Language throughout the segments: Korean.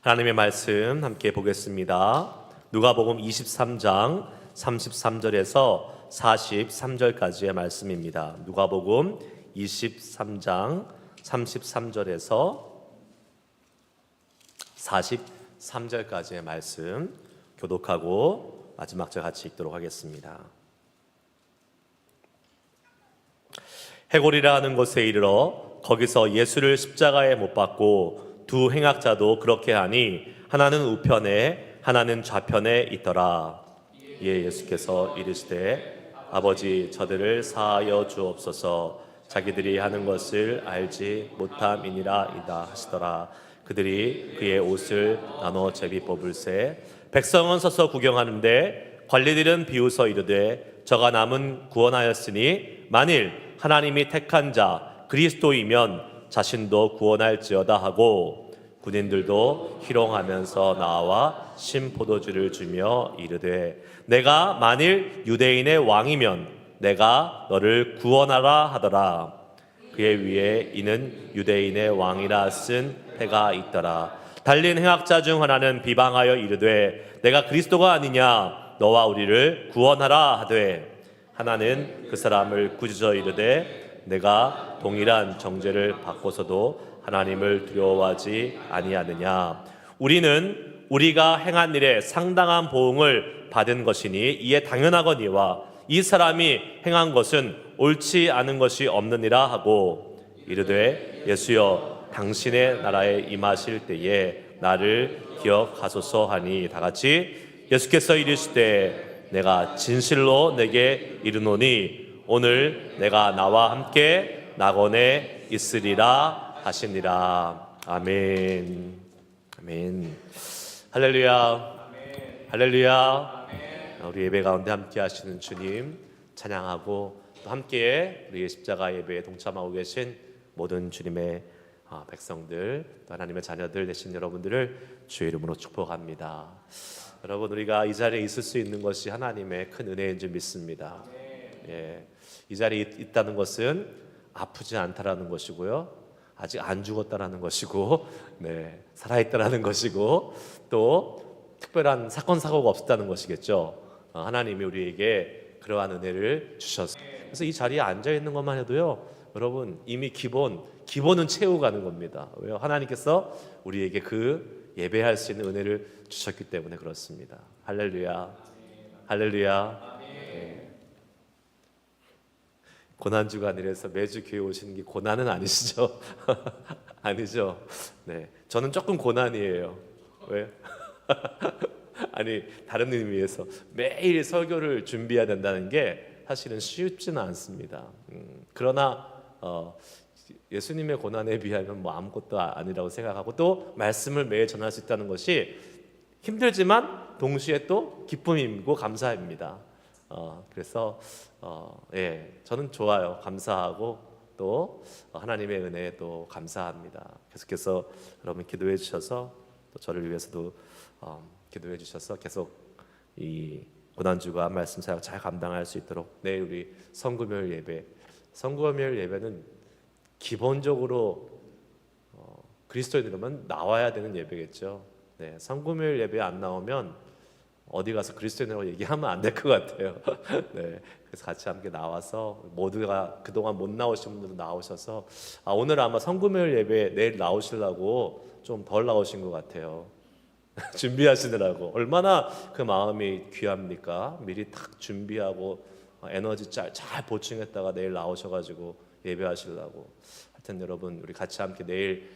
하나님의 말씀 함께 보겠습니다. 누가복음 23장 33절에서 43절까지의 말씀입니다. 누가복음 23장 33절에서 43절까지의 말씀 교독하고 마지막 절 같이 읽도록 하겠습니다. 해골이라 하는 곳에 이르러 거기서 예수를 십자가에 못 박고 두 행악자도 그렇게 하니 하나는 우편에 하나는 좌편에 있더라. 이에 예수께서 이르시되 아버지 저들을 사하여 주옵소서 자기들이 하는 것을 알지 못함이니라 하시더라. 그들이 그의 옷을 나눠 제비 뽑을새 백성은 서서 구경하는데 관리들은 비웃어 이르되 저가 남은 구원하였으니 만일 하나님이 택한 자 그리스도이면 자신도 구원할지어다 하고 군인들도 희롱하면서 나와 신포도주를 주며 이르되 내가 만일 유대인의 왕이면 내가 너를 구원하라 하더라. 그의 위에 이는 유대인의 왕이라 쓴 해가 있더라. 달린 행악자 중 하나는 비방하여 이르되 내가 그리스도가 아니냐 너와 우리를 구원하라 하되 하나는 그 사람을 꾸짖어 이르되 내가 동일한 정죄를 받고서도 하나님을 두려워하지 아니하느냐. 우리는 우리가 행한 일에 상당한 보응을 받은 것이니 이에 당연하거니와 이 사람이 행한 것은 옳지 않은 것이 없느니라 하고 이르되 예수여 당신의 나라에 임하실 때에 나를 기억하소서 하니 다같이 예수께서 이르시되 내가 진실로 내게 이르노니 오늘 내가 나와 함께 낙원에 있으리라 하시니라. 아멘. 아멘. 할렐루야. 할렐루야. 우리 예배 가운데 함께 하시는 주님 찬양하고 또 함께 우리 십자가 예배에 동참하고 계신 모든 주님의 백성들 또 하나님의 자녀들 되신 여러분들을 주의 이름으로 축복합니다. 여러분 우리가 이 자리에 있을 수 있는 것이 하나님의 큰 은혜인 줄 믿습니다. 예, 이 자리에 있다는 것은 아프지 않다라는 것이고요. 아직 안 죽었다라는 것이고, 네, 살아있다라는 것이고, 또 특별한 사건 사고가 없었다는 것이겠죠. 하나님이 우리에게 그러한 은혜를 주셨어요. 그래서 이 자리에 앉아 있는 것만 해도요, 여러분 이미 기본은 채우고 가는 겁니다. 왜요? 하나님께서 우리에게 그 예배할 수 있는 은혜를 주셨기 때문에 그렇습니다. 할렐루야, 할렐루야. 네. 고난주가 아니라서 매주 교회 오시는 게 고난은 아니시죠? 아니죠. 네, 저는 조금 고난이에요. 왜? 아니 다른 의미에서 매일 설교를 준비해야 된다는 게 사실은 쉽지는 않습니다. 그러나 예수님의 고난에 비하면 뭐 아무것도 아니라고 생각하고 또 말씀을 매일 전할 수 있다는 것이 힘들지만 동시에 또 기쁨이고 감사입니다. 그래서 예, 저는 좋아요. 감사하고 또 하나님의 은혜에 또 감사합니다. 계속해서 여러분 기도해 주셔서 또 저를 위해서도 기도해 주셔서 계속 이 고난주가 말씀 사역 잘 감당할 수 있도록 내일 우리 성금요일 예배, 성금요일 예배는 기본적으로 그리스도인이라면 나와야 되는 예배겠죠. 네, 성금요일 예배 안 나오면 어디 가서 그리스도인이라고 얘기하면 안 될 것 같아요. 네, 그래서 같이 함께 나와서 모두가 그동안 못 나오신 분들도 나오셔서 오늘 아마 성금요일 예배 내일 나오시려고 좀 덜 나오신 것 같아요. 준비하시느라고 얼마나 그 마음이 귀합니까? 미리 딱 준비하고 에너지 잘 보충했다가 내일 나오셔가지고 예배하시려고. 하여튼 여러분 우리 같이 함께 내일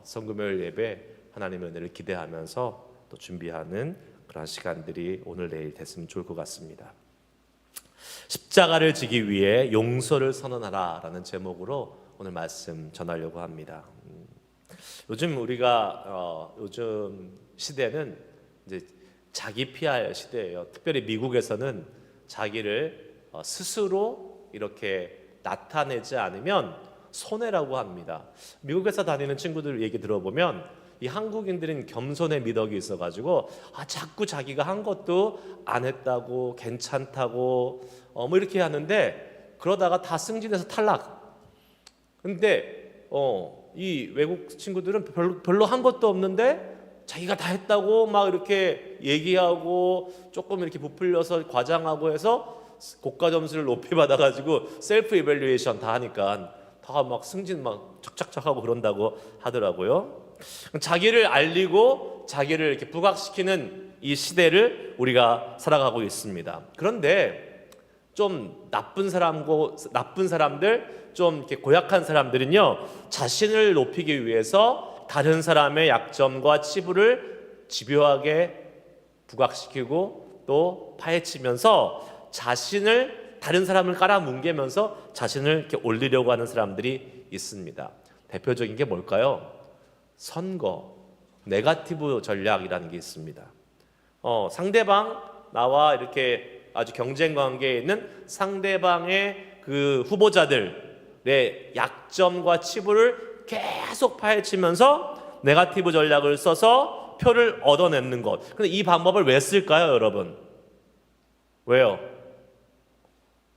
성금요일 예배 하나님의 은혜를 기대하면서 또 준비하는 그런 시간들이 오늘 내일 됐으면 좋을 것 같습니다. 십자가를 지기 위해 용서를 선언하라라는 제목으로 오늘 말씀 전하려고 합니다. 요즘 우리가 요즘 시대는 이제 자기 PR 시대예요. 특별히 미국에서는 자기를 스스로 이렇게 나타내지 않으면 손해라고 합니다. 미국에서 다니는 친구들 얘기 들어보면 이 한국인들은 겸손의 미덕이 있어가지고 자꾸 자기가 한 것도 안 했다고 괜찮다고 뭐 이렇게 하는데 그러다가 다 승진해서 탈락. 근데 이 외국 친구들은 별로 한 것도 없는데 자기가 다 했다고 막 이렇게 얘기하고 조금 이렇게 부풀려서 과장하고 해서 고가 점수를 높이 받아가지고 셀프 이밸류에이션 다 하니까 다 막 승진 막 착착착 하고 그런다고 하더라고요. 자기를 알리고 자기를 이렇게 부각시키는 이 시대를 우리가 살아가고 있습니다. 그런데 좀 나쁜 사람들, 좀 이렇게 고약한 사람들은요, 자신을 높이기 위해서 다른 사람의 약점과 치부를 집요하게 부각시키고 또 파헤치면서 자신을 다른 사람을 깔아뭉개면서 자신을 이렇게 올리려고 하는 사람들이 있습니다. 대표적인 게 뭘까요? 선거, 네거티브 전략이라는 게 있습니다. 상대방, 나와 이렇게 아주 경쟁 관계에 있는 상대방의 그 후보자들의 약점과 치부를 계속 파헤치면서 네거티브 전략을 써서 표를 얻어내는 것. 근데 이 방법을 왜 쓸까요, 여러분? 왜요?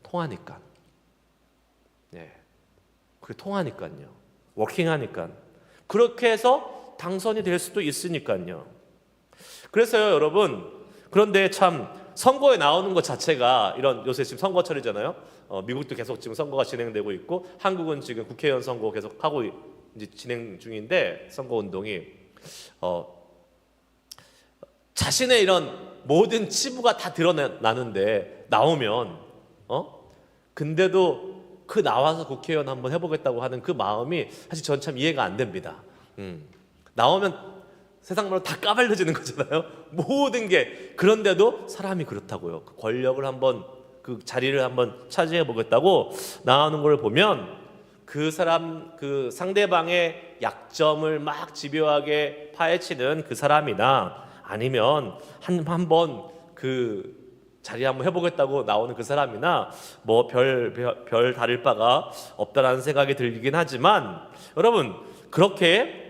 통하니까. 네, 그게 통하니까요. 워킹하니까. 그렇게 해서 당선이 될 수도 있으니까요. 그래서요, 여러분. 그런데 참 선거에 나오는 것 자체가 이런 요새 지금 선거철이잖아요. 미국도 계속 지금 선거가 진행되고 있고 한국은 지금 국회의원 선거 계속 하고 이제 진행 중인데 선거 운동이 자신의 이런 모든 치부가 다 드러나는데 나오면 근데도 그 나와서 국회의원 한번 해보겠다고 하는 그 마음이 사실 전 참 이해가 안 됩니다. 나오면 세상 말로 다 까발려지는 거잖아요. 모든 게. 그런데도 사람이 그렇다고요. 그 권력을 한번, 그 자리를 한번 차지해 보겠다고 나오는 걸 보면 그 사람, 그 상대방의 약점을 막 집요하게 파헤치는 그 사람이나 아니면 한번 그 자리 한번 해보겠다고 나오는 그 사람이나 뭐 별 다를 바가 없다라는 생각이 들긴 하지만 여러분, 그렇게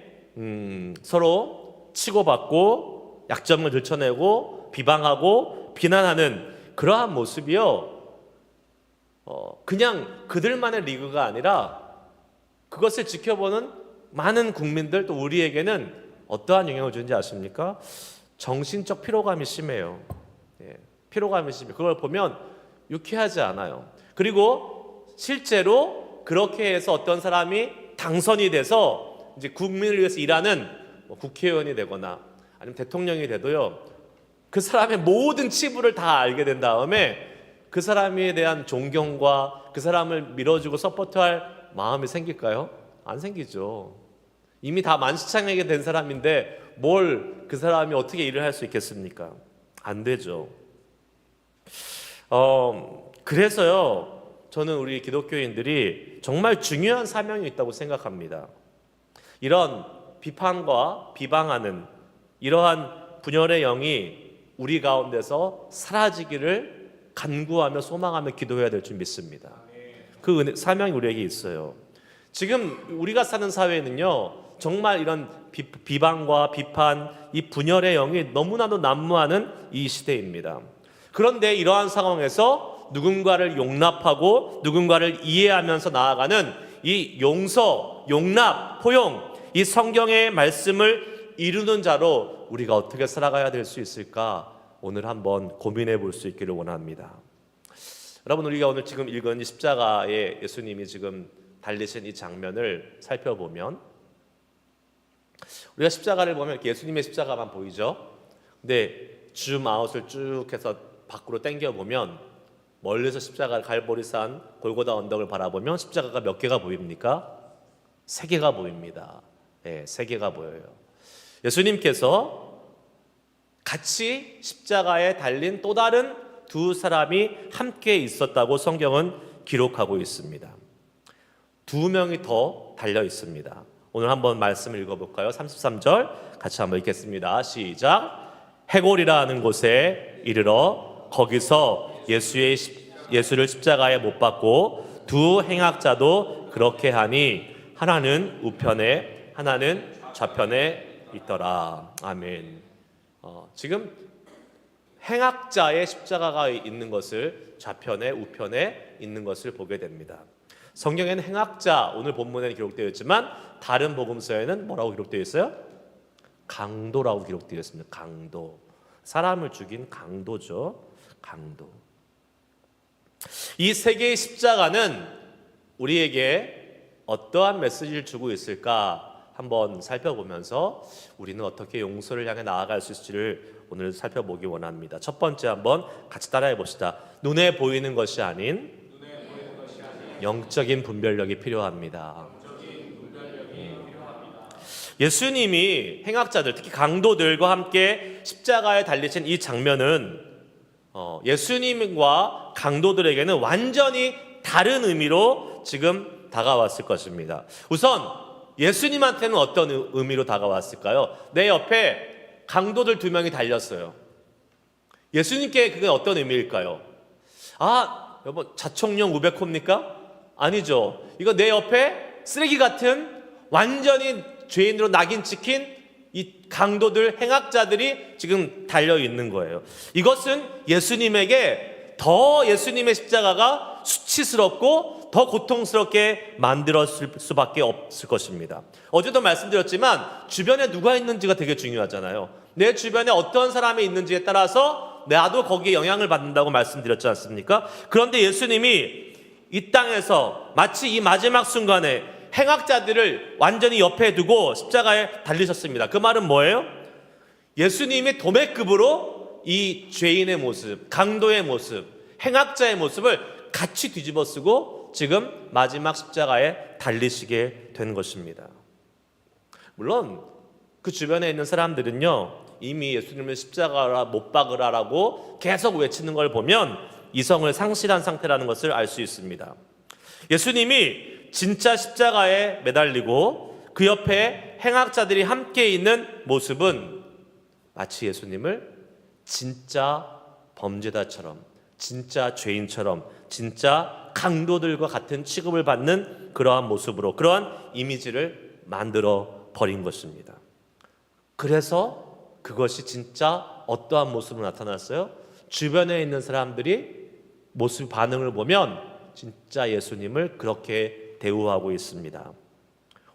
서로 치고받고 약점을 들춰내고 비방하고 비난하는 그러한 모습이요, 그냥 그들만의 리그가 아니라 그것을 지켜보는 많은 국민들, 또 우리에게는 어떠한 영향을 주는지 아십니까? 정신적 피로감이 심해요. 피로감이 심해요. 그걸 보면 유쾌하지 않아요. 그리고 실제로 그렇게 해서 어떤 사람이 당선이 돼서 이제 국민을 위해서 일하는 국회의원이 되거나 아니면 대통령이 돼도요, 그 사람의 모든 치부를 다 알게 된 다음에 그 사람에 대한 존경과 그 사람을 밀어주고 서포트할 마음이 생길까요? 안 생기죠. 이미 다 만시창하게 된 사람인데 뭘 그 사람이 어떻게 일을 할 수 있겠습니까? 안 되죠. 그래서요, 저는 우리 기독교인들이 정말 중요한 사명이 있다고 생각합니다. 이런 비판과 비방하는 이러한 분열의 영이 우리 가운데서 사라지기를 간구하며 소망하며 기도해야 될 줄 믿습니다. 그 사명이 우리에게 있어요. 지금 우리가 사는 사회는요, 정말 이런 비방과 비판, 이 분열의 영이 너무나도 난무하는 이 시대입니다. 그런데 이러한 상황에서 누군가를 용납하고 누군가를 이해하면서 나아가는 이 용서, 용납, 포용, 이 성경의 말씀을 이루는 자로 우리가 어떻게 살아가야 될 수 있을까? 오늘 한번 고민해 볼 수 있기를 원합니다. 여러분, 우리가 오늘 지금 읽은 이 십자가에 예수님이 지금 달리신 이 장면을 살펴보면, 우리가 십자가를 보면 이렇게 예수님의 십자가만 보이죠. 근데 줌아웃을 쭉 해서 밖으로 당겨 보면 멀리서 십자가, 갈보리산 골고다 언덕을 바라보면 십자가가 몇 개가 보입니까? 3개가 보입니다. 네, 3개가 보여요. 예수님께서 같이 십자가에 달린 또 다른 2사람이 함께 있었다고 성경은 기록하고 있습니다. 2명이 더 달려 있습니다. 오늘 한번 말씀을 읽어볼까요? 33절 같이 한번 읽겠습니다. 시작. 해골이라 하는 곳에 이르러 거기서 예수를 십자가에 못 박고 2 행악자도 그렇게 하니 하나는 우편에 하나는 좌편에 있더라. 아멘. 지금 행악자의 십자가가 있는 것을, 좌편에 우편에 있는 것을 보게 됩니다. 성경에는 행악자, 오늘 본문에는 기록되어 있지만 다른 복음서에는 뭐라고 기록되어 있어요? 강도라고 기록되어 있습니다. 강도. 사람을 죽인 강도죠. 강도. 이 세 개의 십자가는 우리에게 어떠한 메시지를 주고 있을까 한번 살펴보면서 우리는 어떻게 용서를 향해 나아갈 수 있을지를 오늘 살펴보기 원합니다. 첫 번째 한번 같이 따라해 봅시다. 눈에 보이는 것이 아닌 영적인 분별력이 필요합니다. 예수님이 행악자들, 특히 강도들과 함께 십자가에 달리신 이 장면은 예수님과 강도들에게는 완전히 다른 의미로 지금 다가왔을 것입니다. 우선 예수님한테는 어떤 의미로 다가왔을까요? 내 옆에 강도들 2명이 달렸어요. 예수님께 그게 어떤 의미일까요? 아, 여러분 자총령 우베코입니까? 아니죠. 이거 내 옆에 쓰레기 같은 완전히 죄인으로 낙인 찍힌 이 강도들, 행악자들이 지금 달려 있는 거예요. 이것은 예수님에게 더 예수님의 십자가가 수치스럽고 더 고통스럽게 만들었을 수밖에 없을 것입니다. 어제도 말씀드렸지만 주변에 누가 있는지가 되게 중요하잖아요. 내 주변에 어떤 사람이 있는지에 따라서 나도 거기에 영향을 받는다고 말씀드렸지 않습니까? 그런데 예수님이 이 땅에서 마치 이 마지막 순간에 행악자들을 완전히 옆에 두고 십자가에 달리셨습니다. 그 말은 뭐예요? 예수님이 도매급으로 이 죄인의 모습, 강도의 모습, 행악자의 모습을 같이 뒤집어 쓰고 지금 마지막 십자가에 달리시게 된 것입니다. 물론 그 주변에 있는 사람들은요, 이미 예수님을 십자가라 못 박으라라고 계속 외치는 걸 보면 이성을 상실한 상태라는 것을 알 수 있습니다. 예수님이 진짜 십자가에 매달리고 그 옆에 행악자들이 함께 있는 모습은 마치 예수님을 진짜 범죄자처럼, 진짜 죄인처럼, 진짜 강도들과 같은 취급을 받는 그러한 모습으로, 그러한 이미지를 만들어 버린 것입니다. 그래서 그것이 진짜 어떠한 모습으로 나타났어요? 주변에 있는 사람들이 모습 반응을 보면 진짜 예수님을 그렇게 대우하고 있습니다.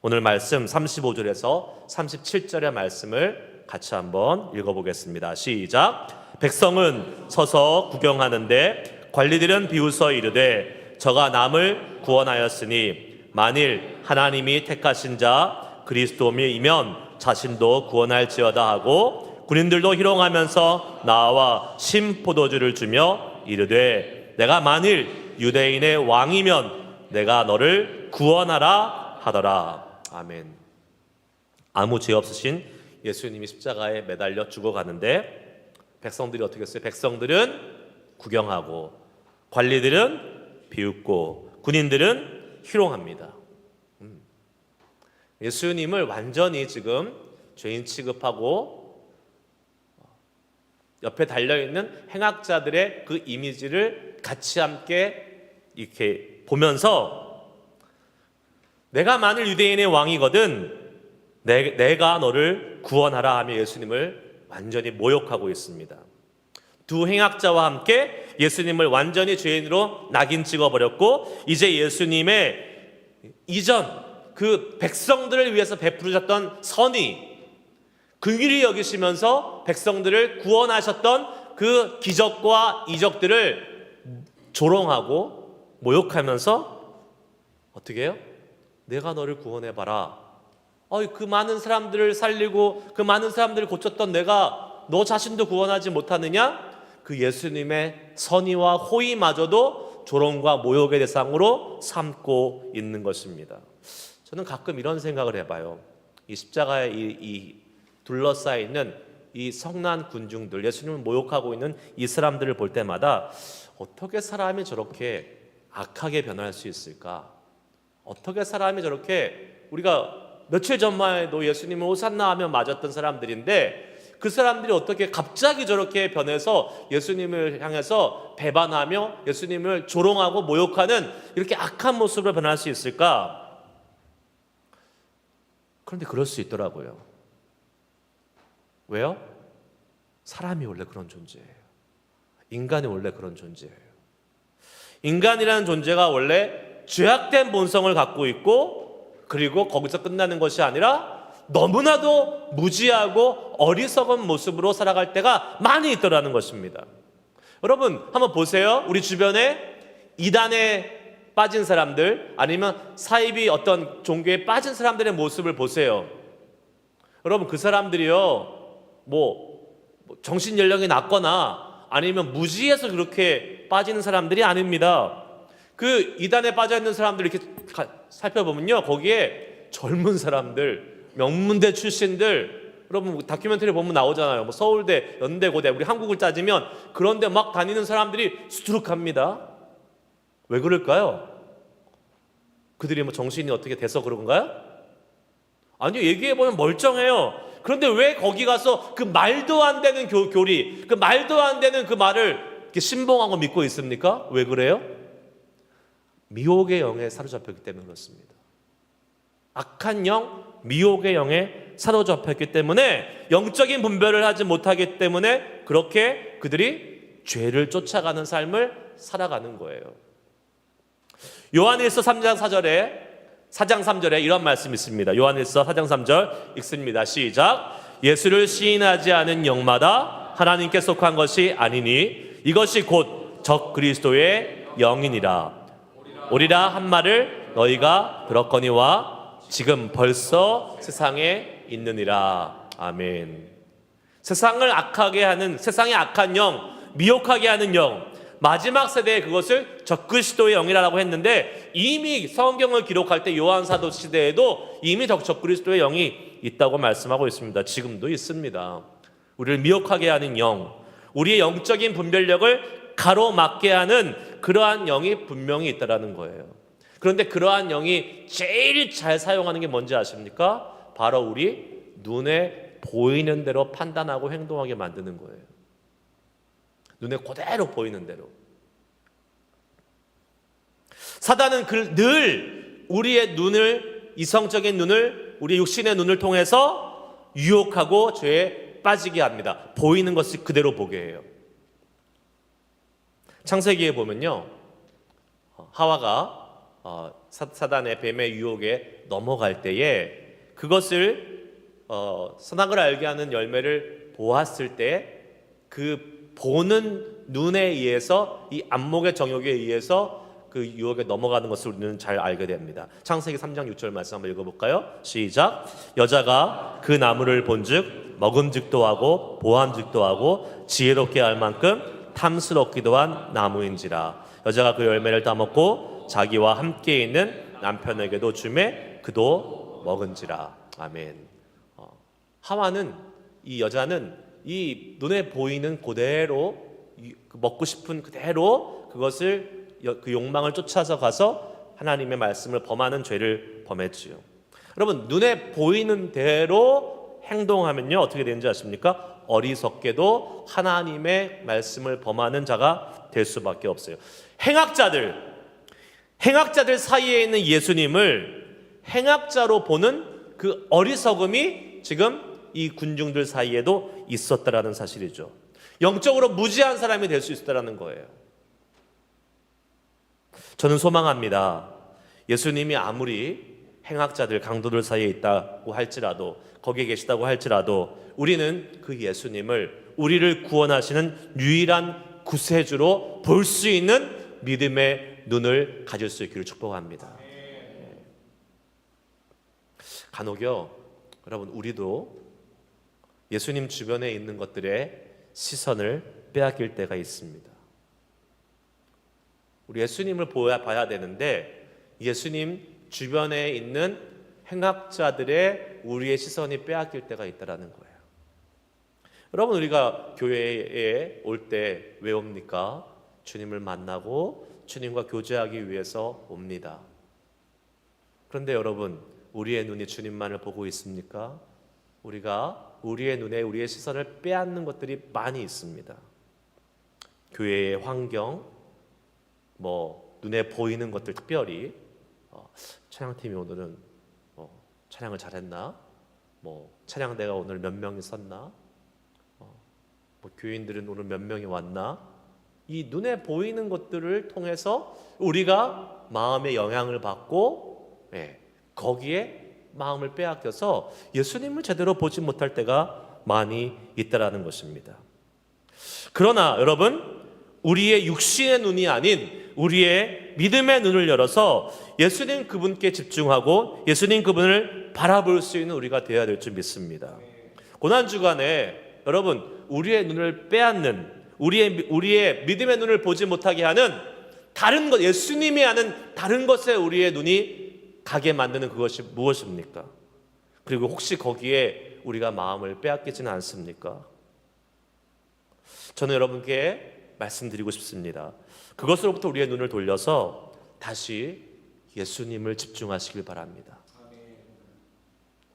오늘 말씀 35절에서 37절의 말씀을 같이 한번 읽어보겠습니다. 시작. 백성은 서서 구경하는데 관리들은 비웃어 이르되 저가 남을 구원하였으니 만일 하나님이 택하신 자 그리스도이면 자신도 구원할지어다 하고 군인들도 희롱하면서 나와 신포도주를 주며 이르되 내가 만일 유대인의 왕이면 내가 너를 구원하라 하더라. 아멘. 아무 죄 없으신 예수님이 십자가에 매달려 죽어가는데 백성들이 어떻게 했어요? 백성들은 구경하고 관리들은 비웃고 군인들은 희롱합니다. 예수님을 완전히 지금 죄인 취급하고 옆에 달려있는 행악자들의 그 이미지를 같이 함께 이렇게 보면서 내가 만일 유대인의 왕이거든 내가 너를 구원하라 하며 예수님을 완전히 모욕하고 있습니다. 두 행악자와 함께 예수님을 완전히 죄인으로 낙인 찍어버렸고 이제 예수님의 이전 그 백성들을 위해서 베푸셨던 선의, 긍휼히 여기시면서 백성들을 구원하셨던 그 기적과 이적들을 조롱하고 모욕하면서 어떻게 해요? 내가 너를 구원해봐라. 그 많은 사람들을 살리고 그 많은 사람들을 고쳤던 내가 너 자신도 구원하지 못하느냐? 그 예수님의 선의와 호의마저도 조롱과 모욕의 대상으로 삼고 있는 것입니다. 저는 가끔 이런 생각을 해봐요. 이 십자가에 이 둘러싸여 있는 이 성난 군중들, 예수님을 모욕하고 있는 이 사람들을 볼 때마다 어떻게 사람이 저렇게 악하게 변할 수 있을까? 어떻게 사람이 저렇게, 우리가 며칠 전만 해도 예수님을 호산나 하며 맞았던 사람들인데 그 사람들이 어떻게 갑자기 저렇게 변해서 예수님을 향해서 배반하며 예수님을 조롱하고 모욕하는 이렇게 악한 모습으로 변할 수 있을까? 그런데 그럴 수 있더라고요. 왜요? 사람이 원래 그런 존재예요. 인간이 원래 그런 존재예요. 인간이라는 존재가 원래 죄악된 본성을 갖고 있고, 그리고 거기서 끝나는 것이 아니라 너무나도 무지하고 어리석은 모습으로 살아갈 때가 많이 있더라는 것입니다. 여러분 한번 보세요. 우리 주변에 이단에 빠진 사람들, 아니면 사이비 어떤 종교에 빠진 사람들의 모습을 보세요. 여러분 그 사람들이요 정신 연령이 낮거나 아니면 무지해서 그렇게 빠지는 사람들이 아닙니다. 그 이단에 빠져 있는 사람들 이렇게 살펴보면요, 거기에 젊은 사람들, 명문대 출신들, 여러분 다큐멘터리 보면 나오잖아요. 서울대, 연대고대, 우리 한국을 따지면 그런데 막 다니는 사람들이 수두룩합니다. 왜 그럴까요? 그들이 정신이 어떻게 돼서 그런가요? 아니요, 얘기해보면 멀쩡해요. 그런데 왜 거기 가서 그 말도 안 되는 교리, 그 말도 안 되는 그 말을 이렇게 신봉하고 믿고 있습니까? 왜 그래요? 미혹의 영에 사로잡혔기 때문에 그렇습니다. 악한 영, 미혹의 영에 사로잡혔기 때문에 영적인 분별을 하지 못하기 때문에 그렇게 그들이 죄를 쫓아가는 삶을 살아가는 거예요. 요한일서 3장 3절에 이런 말씀이 있습니다. 요한일서 4장 3절 읽습니다. 시작. 예수를 시인하지 않은 영마다 하나님께 속한 것이 아니니 이것이 곧 적 그리스도의 영이니라. 오리라 한 말을 너희가 들었거니와 지금 벌써 세상에 있느니라. 아멘. 세상을 악하게 하는, 세상의 악한 영, 미혹하게 하는 영, 마지막 세대에 그것을 적그리스도의 영이라고 했는데, 이미 성경을 기록할 때 요한사도 시대에도 이미 적그리스도의 영이 있다고 말씀하고 있습니다. 지금도 있습니다. 우리를 미혹하게 하는 영, 우리의 영적인 분별력을 가로막게 하는 그러한 영이 분명히 있다라는 거예요. 그런데 그러한 영이 제일 잘 사용하는 게 뭔지 아십니까? 바로 우리 눈에 보이는 대로 판단하고 행동하게 만드는 거예요. 눈에 그대로 보이는 대로. 사단은 늘 우리의 눈을, 이성적인 눈을, 우리 육신의 눈을 통해서 유혹하고 죄에 빠지게 합니다. 보이는 것을 그대로 보게 해요. 창세기에 보면요, 하와가 사단의 뱀의 유혹에 넘어갈 때에 그것을 선악을 알게 하는 열매를 보았을 때 그 보는 눈에 의해서, 이 안목의 정욕에 의해서 그 유혹에 넘어가는 것을 우리는 잘 알게 됩니다. 창세기 3장 6절 말씀 한번 읽어볼까요? 시작. 여자가 그 나무를 본즉 먹음직도 하고 보암직도 하고 지혜롭게 할 만큼 탐스럽기도 한 나무인지라. 여자가 그 열매를 따먹고 자기와 함께 있는 남편에게도 주매 그도 먹은지라. 아멘. 하와는, 이 여자는 이 눈에 보이는 그대로, 먹고 싶은 그대로 그것을, 그 욕망을 쫓아서 가서 하나님의 말씀을 범하는 죄를 범했지요. 여러분, 눈에 보이는 대로 행동하면요 어떻게 되는지 아십니까? 어리석게도 하나님의 말씀을 범하는 자가 될 수밖에 없어요. 행악자들 사이에 있는 예수님을 행악자로 보는 그 어리석음이 지금 이 군중들 사이에도 있었다라는 사실이죠. 영적으로 무지한 사람이 될 수 있었다라는 거예요. 저는 소망합니다. 예수님이 아무리 행악자들, 강도들 사이에 있다고 할지라도, 거기에 계시다고 할지라도 우리는 그 예수님을, 우리를 구원하시는 유일한 구세주로 볼 수 있는 믿음의 눈을 가질 수 있기를 축복합니다. 간혹요, 여러분, 우리도 예수님 주변에 있는 것들의 시선을 빼앗길 때가 있습니다. 우리 예수님을 봐야 되는데 예수님 주변에 있는 행악자들의 우리의 시선이 빼앗길 때가 있다는 거예요. 여러분, 우리가 교회에 올 때 왜 옵니까? 주님을 만나고 주님과 교제하기 위해서 옵니다. 그런데 여러분, 우리의 눈이 주님만을 보고 있습니까? 우리의 눈에 우리의 시선을 빼앗는 것들이 많이 있습니다. 교회의 환경, 눈에 보이는 것들, 특별히 찬양팀이 오늘은 찬양을 잘했나? 찬양대가 오늘 몇 명이 섰나? 교인들은 오늘 몇 명이 왔나? 이 눈에 보이는 것들을 통해서 우리가 마음의 영향을 받고 거기에 마음을 빼앗겨서 예수님을 제대로 보지 못할 때가 많이 있다라는 것입니다. 그러나 여러분, 우리의 육신의 눈이 아닌 우리의 믿음의 눈을 열어서 예수님 그분께 집중하고 예수님 그분을 바라볼 수 있는 우리가 되어야 될 줄 믿습니다. 고난주간에 여러분, 우리의 눈을 빼앗는, 우리의 믿음의 눈을 보지 못하게 하는 다른 것, 예수님이 하는 다른 것에 우리의 눈이 가게 만드는 그것이 무엇입니까? 그리고 혹시 거기에 우리가 마음을 빼앗기지는 않습니까? 저는 여러분께 말씀드리고 싶습니다. 그것으로부터 우리의 눈을 돌려서 다시 예수님을 집중하시길 바랍니다.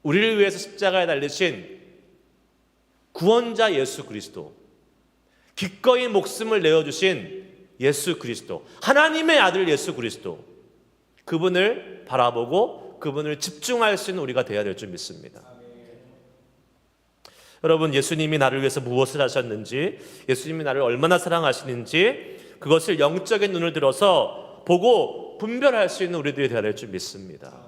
우리를 위해서 십자가에 달리신 구원자 예수 그리스도, 기꺼이 목숨을 내어주신 예수 그리스도, 하나님의 아들 예수 그리스도, 그분을 바라보고 그분을 집중할 수 있는 우리가 되어야 될 줄 믿습니다. 여러분, 예수님이 나를 위해서 무엇을 하셨는지, 예수님이 나를 얼마나 사랑하시는지 그것을 영적인 눈을 들어서 보고 분별할 수 있는 우리들이 되어야 될 줄 믿습니다.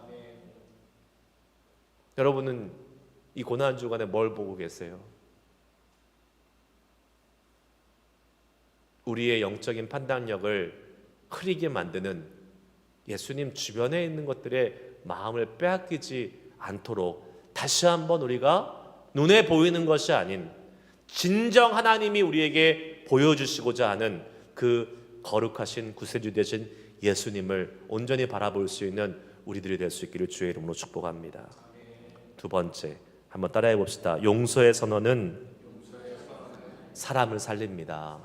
여러분은 이 고난주간에 뭘 보고 계세요? 우리의 영적인 판단력을 흐리게 만드는 예수님 주변에 있는 것들에 마음을 빼앗기지 않도록 다시 한번 우리가 눈에 보이는 것이 아닌 진정 하나님이 우리에게 보여주시고자 하는 그 거룩하신 구세주 되신 예수님을 온전히 바라볼 수 있는 우리들이 될 수 있기를 주의 이름으로 축복합니다. 두 번째, 한번 따라해 봅시다. 용서의 선언은 사람을 살립니다.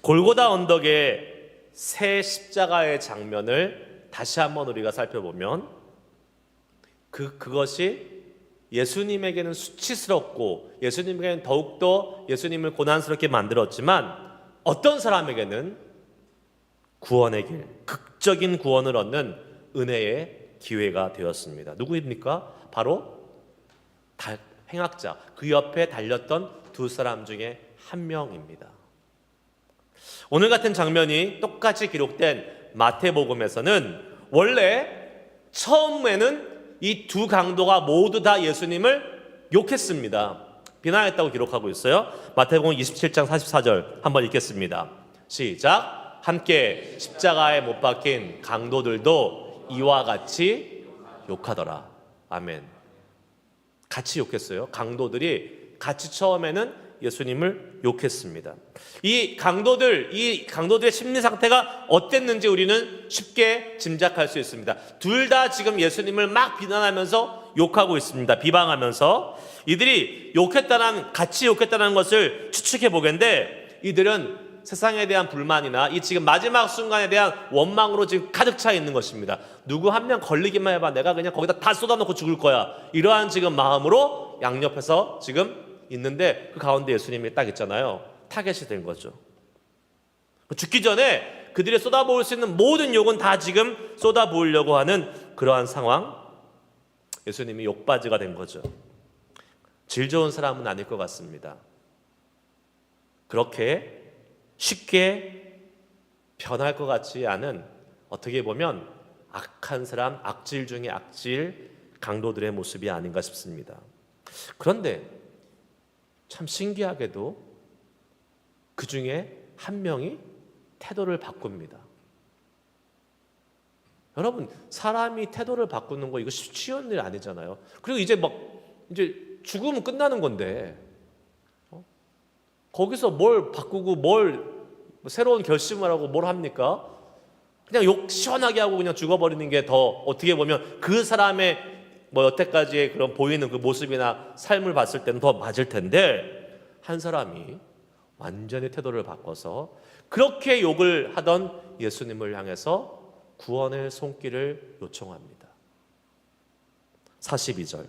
골고다 언덕의 새 십자가의 장면을 다시 한번 우리가 살펴보면 그것이 예수님에게는 수치스럽고 예수님에게는 더욱더 예수님을 고난스럽게 만들었지만 어떤 사람에게는 구원의 길, 극적인 구원을 얻는 은혜의 기회가 되었습니다. 누구입니까? 바로 행악자, 그 옆에 달렸던 두 사람 중에 한 명입니다. 오늘 같은 장면이 똑같이 기록된 마태복음에서는 원래 처음에는 이 두 강도가 모두 다 예수님을 욕했습니다. 비난했다고 기록하고 있어요. 마태복음 27장 44절 한번 읽겠습니다. 시작. 함께 십자가에 못 박힌 강도들도 이와 같이 욕하더라. 아멘. 같이 욕했어요. 강도들이 같이 처음에는 예수님을 욕했습니다. 이 강도들의 심리 상태가 어땠는지 우리는 쉽게 짐작할 수 있습니다. 둘 다 지금 예수님을 막 비난하면서 욕하고 있습니다. 비방하면서 이들이 같이 욕했다는 것을 추측해 보겠는데, 이들은 세상에 대한 불만이나 이 지금 마지막 순간에 대한 원망으로 지금 가득 차 있는 것입니다. 누구 한 명 걸리기만 해봐, 내가 그냥 거기다 다 쏟아놓고 죽을 거야, 이러한 지금 마음으로 양옆에서 지금 있는데, 그 가운데 예수님이 딱 있잖아요. 타겟이 된 거죠. 죽기 전에 그들이 쏟아부을 수 있는 모든 욕은 다 지금 쏟아부으려고 하는 그러한 상황. 예수님이 욕바지가 된 거죠. 질 좋은 사람은 아닐 것 같습니다. 그렇게 쉽게 변할 것 같지 않은, 어떻게 보면 악한 사람, 악질 중에 악질 강도들의 모습이 아닌가 싶습니다. 그런데 참 신기하게도 그 중에 한 명이 태도를 바꿉니다. 여러분, 사람이 태도를 바꾸는 거 이거 쉬운 일 아니잖아요. 그리고 이제 죽으면 끝나는 건데, 거기서 뭘 바꾸고 새로운 결심을 하고 뭘 합니까? 그냥 욕 시원하게 하고 그냥 죽어버리는 게 더, 어떻게 보면 그 사람의 여태까지의 그런 보이는 그 모습이나 삶을 봤을 때는 더 맞을 텐데, 한 사람이 완전히 태도를 바꿔서 그렇게 욕을 하던 예수님을 향해서 구원의 손길을 요청합니다. 42절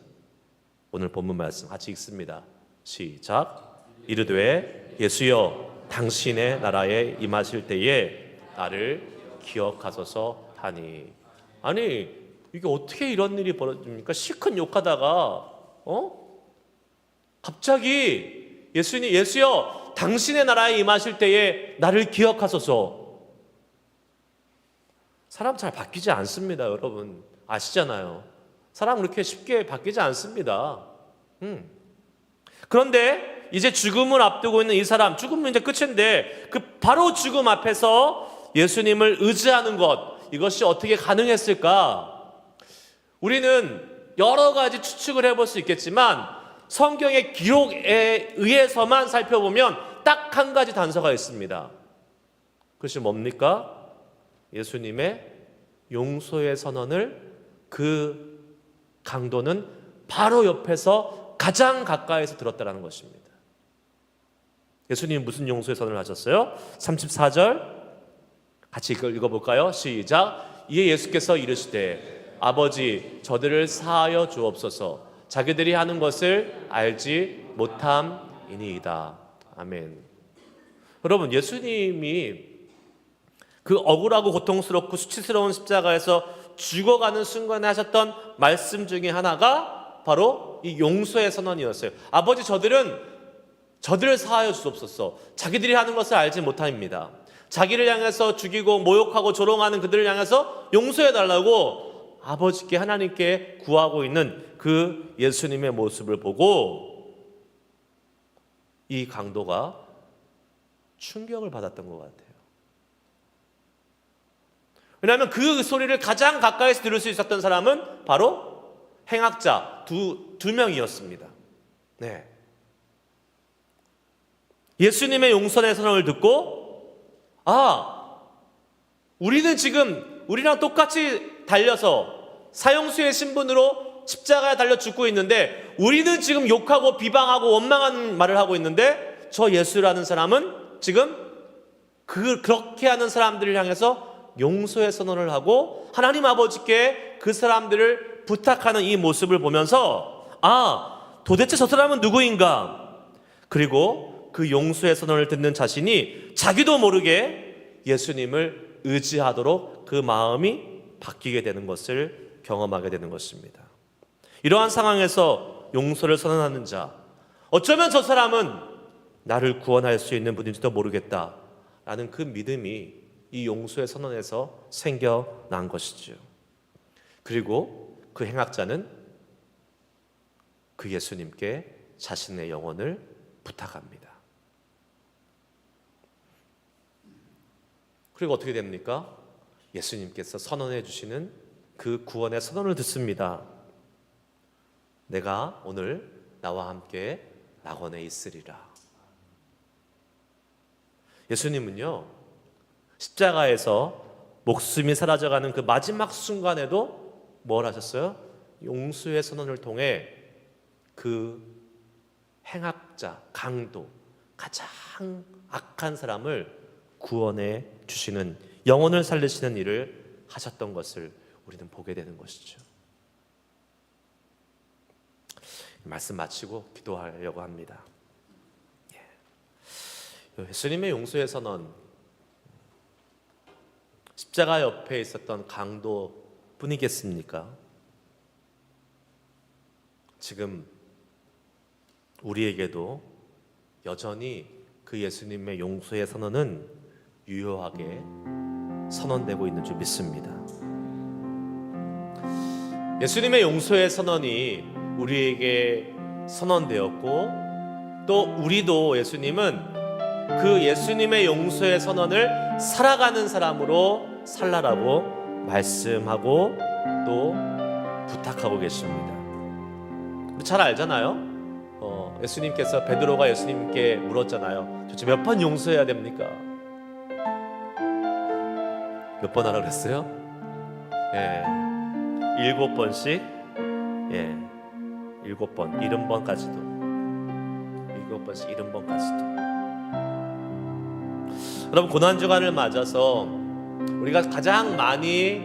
오늘 본문 말씀 같이 읽습니다. 시작. 이르되 예수여 당신의 나라에 임하실 때에 나를 기억하소서 하니. 아니, 이게 어떻게 이런 일이 벌어집니까? 시큰 욕하다가 갑자기 예수여 당신의 나라에 임하실 때에 나를 기억하소서. 사람 잘 바뀌지 않습니다, 여러분. 아시잖아요. 사람 그렇게 쉽게 바뀌지 않습니다. 그런데 이제 죽음을 앞두고 있는 이 사람, 죽음은 이제 끝인데 그 바로 죽음 앞에서 예수님을 의지하는 것, 이것이 어떻게 가능했을까? 우리는 여러 가지 추측을 해볼 수 있겠지만 성경의 기록에 의해서만 살펴보면 딱 한 가지 단서가 있습니다. 그것이 뭡니까? 예수님의 용서의 선언을 그 강도는 바로 옆에서 가장 가까이서 들었다는 것입니다. 예수님이 무슨 용서의 선언을 하셨어요? 34절 같이 읽어볼까요? 시작. 이에 예수께서 이르시되 아버지 저들을 사하여 주옵소서 자기들이 하는 것을 알지 못함이니이다. 아멘. 여러분, 예수님이 그 억울하고 고통스럽고 수치스러운 십자가에서 죽어가는 순간에 하셨던 말씀 중에 하나가 바로 이 용서의 선언이었어요. 아버지 저들을 사하여 주옵소서. 자기들이 하는 것을 알지 못함입니다. 자기를 향해서 죽이고 모욕하고 조롱하는 그들을 향해서 용서해달라고 아버지께 하나님께 구하고 있는 그 예수님의 모습을 보고 이 강도가 충격을 받았던 것 같아요. 왜냐하면 그 소리를 가장 가까이서 들을 수 있었던 사람은 바로 행악자 두 명이었습니다. 네. 예수님의 용서의 선언을 듣고 우리랑 똑같이 달려서 사형수의 신분으로 십자가에 달려 죽고 있는데 우리는 지금 욕하고 비방하고 원망하는 말을 하고 있는데 저 예수라는 사람은 지금 그렇게 하는 사람들을 향해서 용서의 선언을 하고 하나님 아버지께 그 사람들을 부탁하는 이 모습을 보면서 도대체 저 사람은 누구인가? 그리고 그 용서의 선언을 듣는 자신이 자기도 모르게 예수님을 의지하도록 그 마음이 바뀌게 되는 것을 경험하게 되는 것입니다. 이러한 상황에서 용서를 선언하는 자, 어쩌면 저 사람은 나를 구원할 수 있는 분인지도 모르겠다라는 그 믿음이 이 용서의 선언에서 생겨난 것이죠. 그리고 그 행악자는 그 예수님께 자신의 영혼을 부탁합니다. 그리고 어떻게 됩니까? 예수님께서 선언해 주시는 그 구원의 선언을 듣습니다. 내가 오늘 나와 함께 낙원에 있으리라. 예수님은요, 십자가에서 목숨이 사라져가는 그 마지막 순간에도 뭘 하셨어요? 용서의 선언을 통해 그 행악자, 강도, 가장 악한 사람을 구원해 주시는, 영혼을 살리시는 일을 하셨던 것을 우리는 보게 되는 것이죠. 말씀 마치고 기도하려고 합니다. 예수님의 용서의 선언, 십자가 옆에 있었던 강도뿐이겠습니까? 지금 우리에게도 여전히 그 예수님의 용서의 선언은 유효하게 선언되고 있는 줄 믿습니다. 예수님의 용서의 선언이 우리에게 선언되었고 또 우리도 예수님은 그 예수님의 용서의 선언을 살아가는 사람으로 살라라고 말씀하고 또 부탁하고 계십니다. 잘 알잖아요. 예수님께서, 베드로가 예수님께 물었잖아요. 도대체 몇 번 용서해야 됩니까? 몇 번 하라고 그랬어요? 7번씩. 7번, 70번까지도. 7번씩, 70번까지도. 여러분, 고난주간을 맞아서 우리가 가장 많이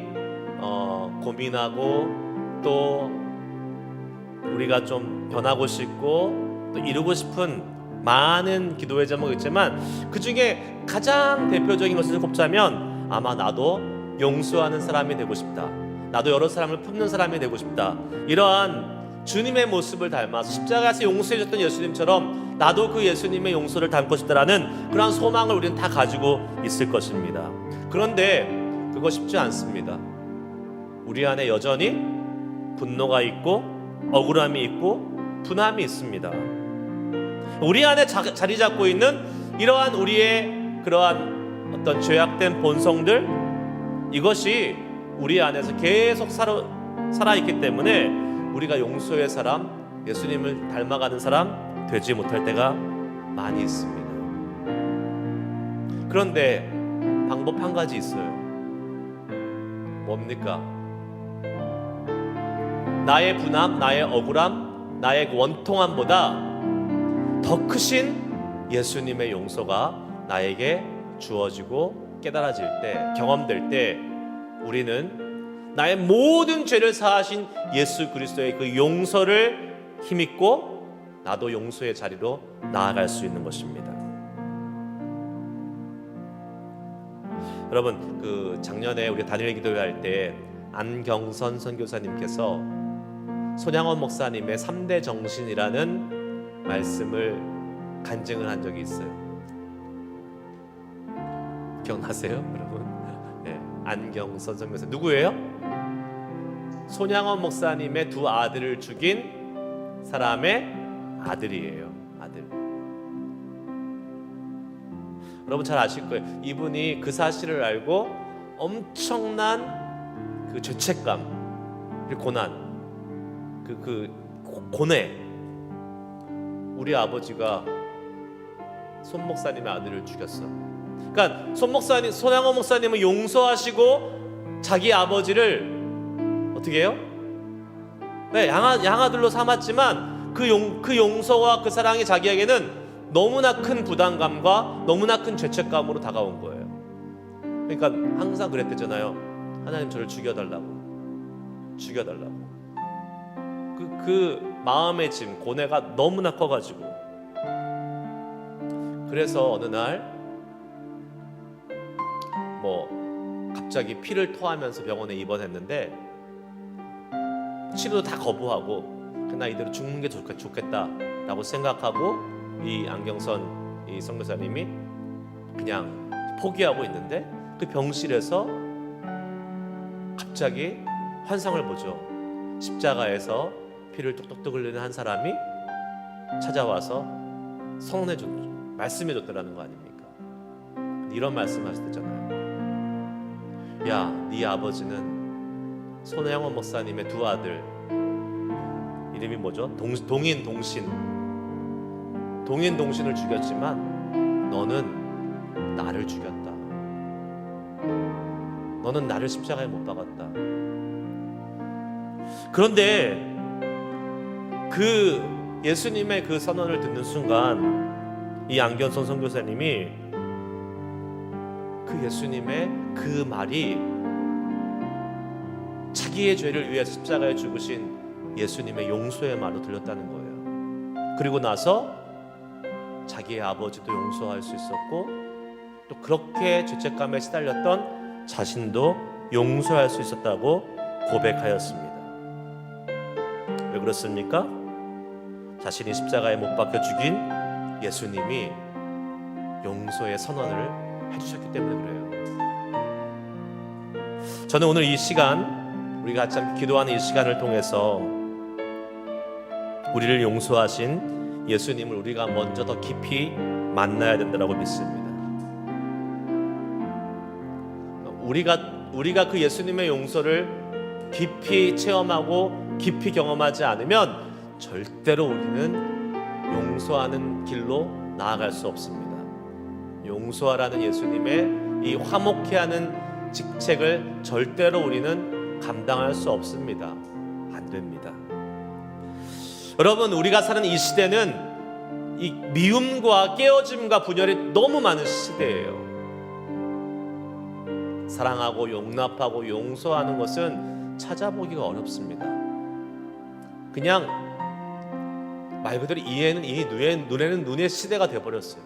고민하고 또 우리가 좀 변하고 싶고 또 이루고 싶은 많은 기도의 제목이 있지만 그 중에 가장 대표적인 것을 꼽자면 아마 나도 용서하는 사람이 되고 싶다, 나도 여러 사람을 품는 사람이 되고 싶다, 이러한 주님의 모습을 닮아서 십자가에서 용서해 줬던 예수님처럼 나도 그 예수님의 용서를 닮고 싶다라는 그러한 소망을 우리는 다 가지고 있을 것입니다. 그런데 그거 쉽지 않습니다. 우리 안에 여전히 분노가 있고 억울함이 있고 분함이 있습니다. 우리 안에 자리 잡고 있는 이러한 우리의 그러한 어떤 죄악된 본성들, 이것이 우리 안에서 계속 살아있기 때문에 우리가 용서의 사람, 예수님을 닮아가는 사람 되지 못할 때가 많이 있습니다. 그런데 방법 한 가지 있어요. 뭡니까? 나의 분함, 나의 억울함, 나의 원통함보다 더 크신 예수님의 용서가 나에게 주어지고 깨달아질 때, 경험될 때 우리는 나의 모든 죄를 사하신 예수 그리스도의 그 용서를 힘입고 나도 용서의 자리로 나아갈 수 있는 것입니다. 여러분, 그 작년에 우리 단일 기도회 할 때 안경선 선교사님께서 손양원 목사님의 3대 정신이라는 말씀을 간증을 한 적이 있어요. 기억나세요, 여러분? 네, 안경선 선교사 누구예요? 손양원 목사님의 두 아들을 죽인 사람의 아들이에요. 아들. 여러분 잘 아실 거예요. 이분이 그 사실을 알고 엄청난 그 죄책감, 그리고 고난, 고뇌. 우리 아버지가 손 목사님의 아들을 죽였어. 그러니까 손양원 목사님은 용서하시고 자기 아버지를 어떻게 해요? 네, 양아들로 삼았지만 그 용서와 그 사랑이 자기에게는 너무나 큰 부담감과 너무나 큰 죄책감으로 다가온 거예요. 그러니까 항상 그랬대잖아요. 하나님 저를 죽여달라고. 그 마음의 짐, 고뇌가 너무나 커가지고, 그래서 어느 날 갑자기 피를 토하면서 병원에 입원했는데 치료도 다 거부하고 나 이대로 죽는 게 좋겠다라고 생각하고 이 안경선 이 선교사님이 그냥 포기하고 있는데 그 병실에서 갑자기 환상을 보죠. 십자가에서 피를 뚝뚝뚝 흘리는 한 사람이 찾아와서 말씀해줬더라는 거 아닙니까? 이런 말씀하실 때잖아요. 야, 네 아버지는 손양원 목사님의 두 아들, 이름이 뭐죠? 동인 동신을 죽였지만 너는 나를 죽였다. 너는 나를 십자가에 못 박았다. 그런데 그 예수님의 그 선언을 듣는 순간 이 안경선 선교사님이 그 예수님의 그 말이 자기의 죄를 위해 십자가에 죽으신 예수님의 용서의 말로 들렸다는 거예요. 그리고 나서 자기의 아버지도 용서할 수 있었고 또 그렇게 죄책감에 시달렸던 자신도 용서할 수 있었다고 고백하였습니다. 왜 그렇습니까? 자신이 십자가에 못 박혀 죽인 예수님이 용서의 선언을 해주셨기 때문에 그래요. 저는 오늘 이 시간, 우리가 같이 함께 기도하는 이 시간을 통해서 우리를 용서하신 예수님을 우리가 먼저 더 깊이 만나야 된다고 믿습니다. 우리가 그 예수님의 용서를 깊이 체험하고 깊이 경험하지 않으면 절대로 우리는 용서하는 길로 나아갈 수 없습니다. 용서하라는 예수님의 이 화목케 하는 직책을 절대로 우리는 감당할 수 없습니다. 안 됩니다. 여러분, 우리가 사는 이 시대는 이 미움과 깨어짐과 분열이 너무 많은 시대예요. 사랑하고 용납하고 용서하는 것은 찾아보기가 어렵습니다. 그냥 말 그대로 이해는 이, 눈에는 눈의 시대가 되어버렸어요.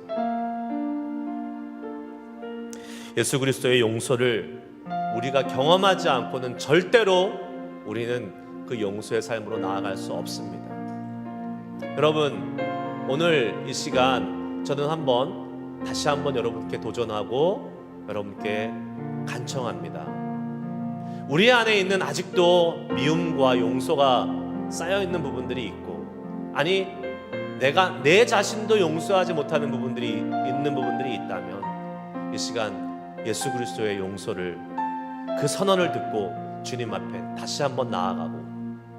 예수 그리스도의 용서를 우리가 경험하지 않고는 절대로 우리는 그 용서의 삶으로 나아갈 수 없습니다. 여러분, 오늘 이 시간 저는 다시 한번 여러분께 도전하고 여러분께 간청합니다. 우리 안에 있는 아직도 미움과 용서가 쌓여있는 부분들이 있고, 아니 내가 내 자신도 용서하지 못하는 부분들이 있다면 이 시간 예수 그리스도의 용서를, 그 선언을 듣고 주님 앞에 다시 한번 나아가고,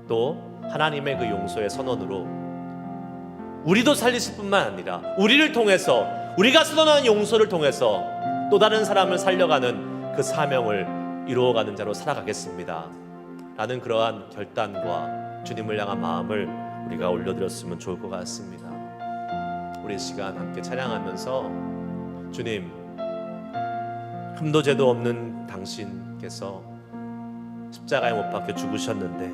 또 하나님의 그 용서의 선언으로 우리도 살리실 뿐만 아니라 우리를 통해서, 우리가 선언하는 용서를 통해서 또 다른 사람을 살려가는 그 사명을 이루어가는 자로 살아가겠습니다 라는 그러한 결단과 주님을 향한 마음을 우리가 올려드렸으면 좋을 것 같습니다. 우리 시간 함께 찬양하면서, 주님, 흠도 죄도 없는 당신께서 십자가에 못 박혀 죽으셨는데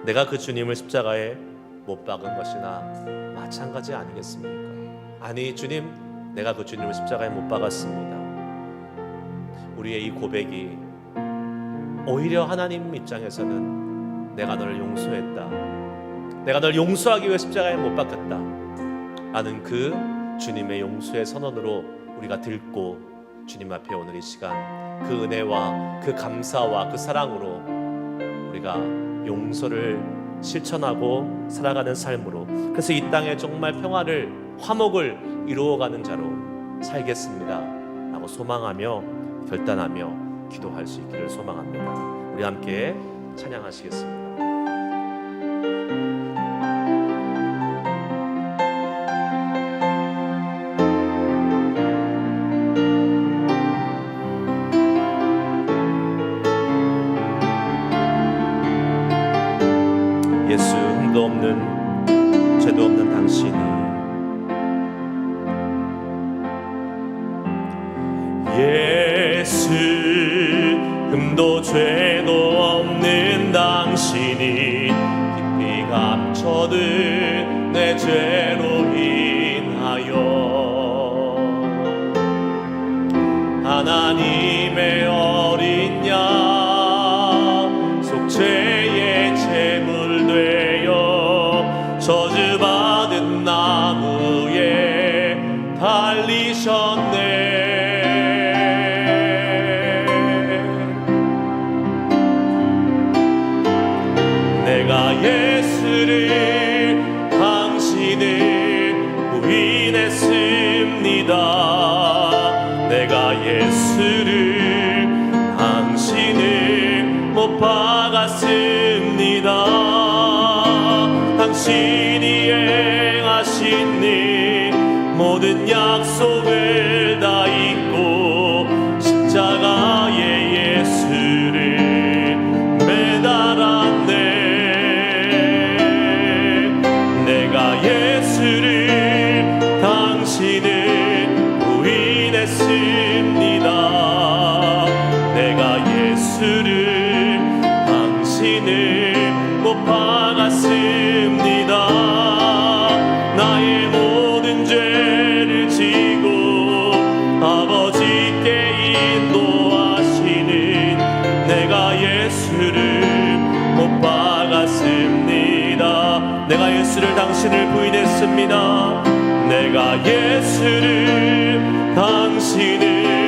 내가 그 주님을 십자가에 못 박은 것이나 마찬가지 아니겠습니까? 아니 주님, 내가 그 주님을 십자가에 못 박았습니다. 우리의 이 고백이 오히려 하나님 입장에서는 내가 너를 용서했다, 내가 너를 용서하기 위해 십자가에 못 박혔다 라는 그 주님의 용서의 선언으로 우리가 듣고 주님 앞에 오늘 이 시간 그 은혜와 그 감사와 그 사랑으로 우리가 용서를 실천하고 살아가는 삶으로, 그래서 이 땅에 정말 평화를, 화목을 이루어가는 자로 살겠습니다 라고 소망하며 결단하며 기도할 수 있기를 소망합니다. 우리 함께 찬양하시겠습니다. 예수, 흠도 없는 죄도 없는 당신이 예수, 흠도 죄도 없는 당신이 깊이 감춰둔 내 죄로 인하여 하나님의 어린 양 속죄의 제물 되어 저주받은 나무에 달리셨네. 내가 예수를 당신을 부인했습니다. 내가 예수를 당신을 못 박았습니다. 당신이 행하신 일 모든 약속을 다 잊고 십자가에 예수를 매달았네. 내가 예수를 당신을 부인했습니다. 내가 예수를 당신을 못 박았습니다. 나의 모든 죄를 지고 아버지께 인도하시는 내가 예수를 못 박았습니다. 내가 예수를 당신을 부인했습니다. 내가 예수를 당신을